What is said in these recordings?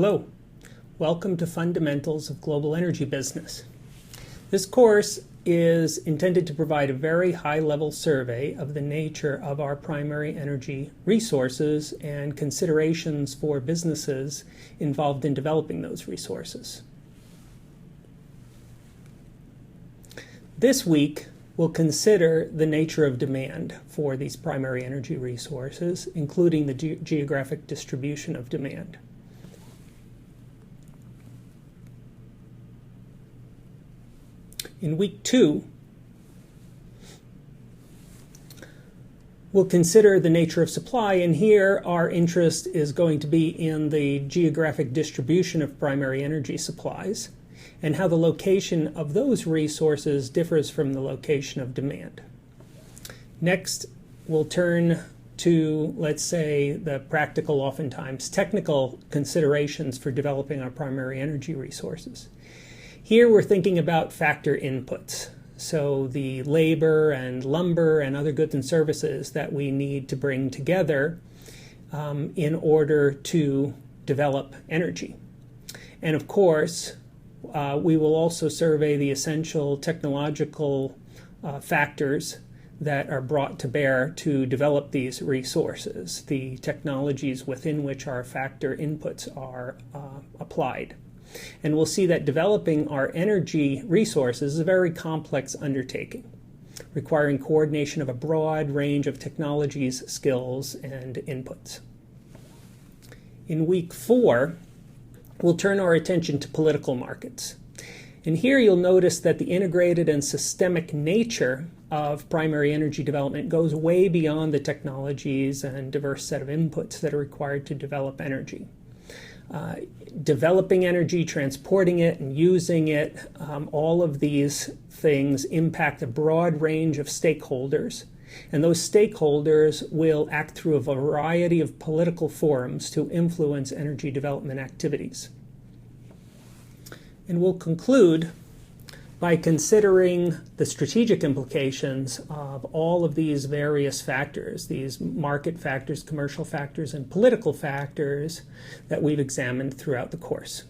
Hello, welcome to Fundamentals of Global Energy Business. This course is intended to provide a very high-level survey of the nature of our primary energy resources and considerations for businesses involved in developing those resources. This week, we'll consider the nature of demand for these primary energy resources, including the geographic distribution of demand. In week 2, we'll consider the nature of supply, and here our interest is going to be in the geographic distribution of primary energy supplies and how the location of those resources differs from the location of demand. Next, we'll turn to, let's say, the practical, oftentimes technical considerations for developing our primary energy resources. Here we're thinking about factor inputs, so the labor and lumber and other goods and services that we need to bring together in order to develop energy. And of course, we will also survey the essential technological factors that are brought to bear to develop these resources, the technologies within which our factor inputs are applied. And we'll see that developing our energy resources is a very complex undertaking, requiring coordination of a broad range of technologies, skills, and inputs. In week 4, we'll turn our attention to political markets. And here you'll notice that the integrated and systemic nature of primary energy development goes way beyond the technologies and diverse set of inputs that are required to develop energy. Developing energy, transporting it, and using it, all of these things impact a broad range of stakeholders. And those stakeholders will act through a variety of political forums to influence energy development activities. And we'll conclude by considering the strategic implications of all of these various factors, these market factors, commercial factors, and political factors that we've examined throughout the course.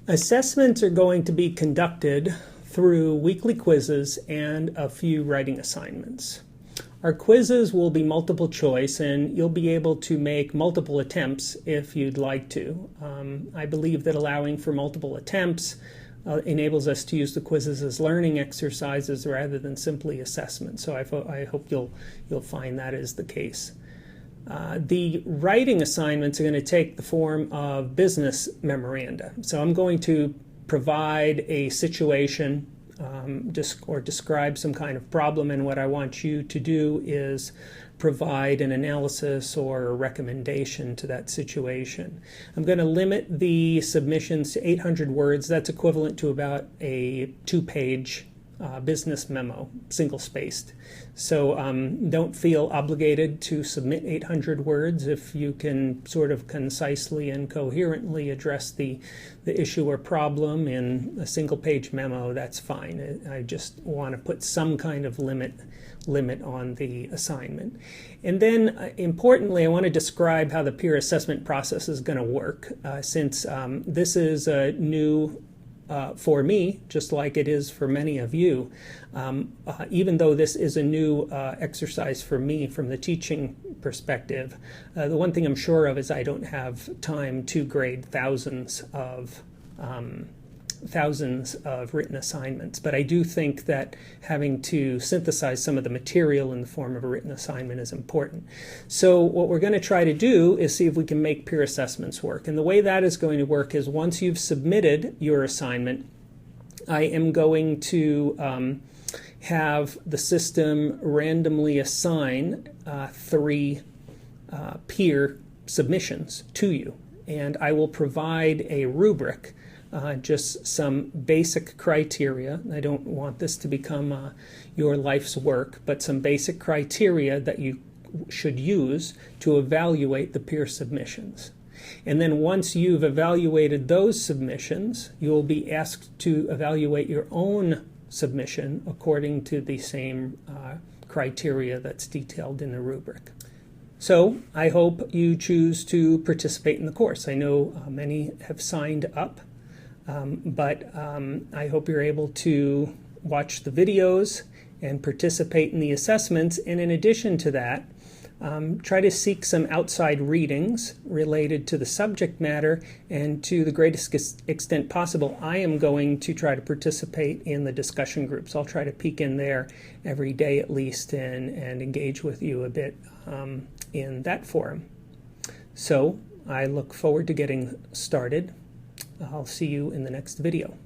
Assessments are going to be conducted through weekly quizzes and a few writing assignments. Our quizzes will be multiple choice, and you'll be able to make multiple attempts if you'd like to. I believe that allowing for multiple attempts enables us to use the quizzes as learning exercises rather than simply assessments. So I hope you'll find that is the case. The writing assignments are going to take the form of business memoranda. So I'm going to provide a situation or describe some kind of problem, and what I want you to do is provide an analysis or a recommendation to that situation. I'm going to limit the submissions to 800 words. That's equivalent to about a 2-page business memo, single-spaced. So don't feel obligated to submit 800 words. If you can sort of concisely and coherently address the issue or problem in a single-page memo, that's fine. I just want to put some kind of limit on the assignment. And then, importantly, I want to describe how the peer assessment process is going to work, since this is new for me, just like it is for many of you. Even though this is a new exercise for me from the teaching perspective, the one thing I'm sure of is I don't have time to grade thousands of written assignments. But I do think that having to synthesize some of the material in the form of a written assignment is important. So what we're going to try to do is see if we can make peer assessments work. And the way that is going to work is once you've submitted your assignment, I am going to have the system randomly assign 3 peer submissions to you. And I will provide a rubric, just some basic criteria. I don't want this to become your life's work, but some basic criteria that you should use to evaluate the peer submissions. And then once you've evaluated those submissions, you'll be asked to evaluate your own submission according to the same criteria that's detailed in the rubric. So I hope you choose to participate in the course. I know many have signed up, but I hope you're able to watch the videos and participate in the assessments. And in addition to that, try to seek some outside readings related to the subject matter, and to the greatest extent possible, I am going to try to participate in the discussion groups. I'll try to peek in there every day at least and engage with you a bit in that forum. So I look forward to getting started. I'll see you in the next video.